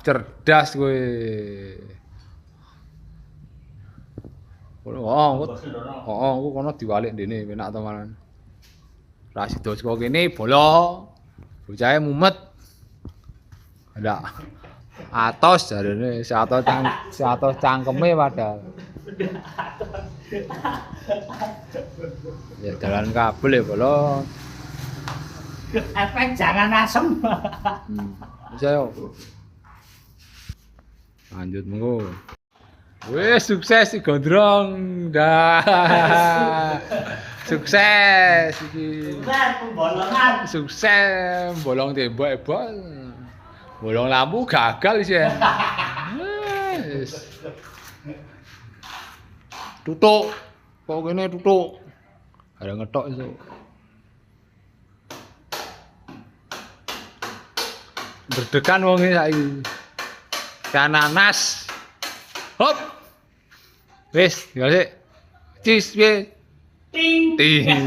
Cerdas kowe. Aku kono diwalik ndene penak temenan. Ra sida saka kene bola. Bocahe mumet. Ndak. Atos jarene, si atos cangkeme padahal. Ya jalan kabel ya bola. Efek jangan asem. Bisa yo. Lanjut monggo. Wes sukses si Gondrong. Dah. Sukses iki. Sukses pembolongan. Sukses bolong tembok bol. Bolong lampu gagal sih. Wes. Tutuk. Kok kene tutuk. Ada ngetok iso. Berdekan wong iki saiki. Kananas. Hop. Wis, ya sik. Cis, wis. Ting. Ting.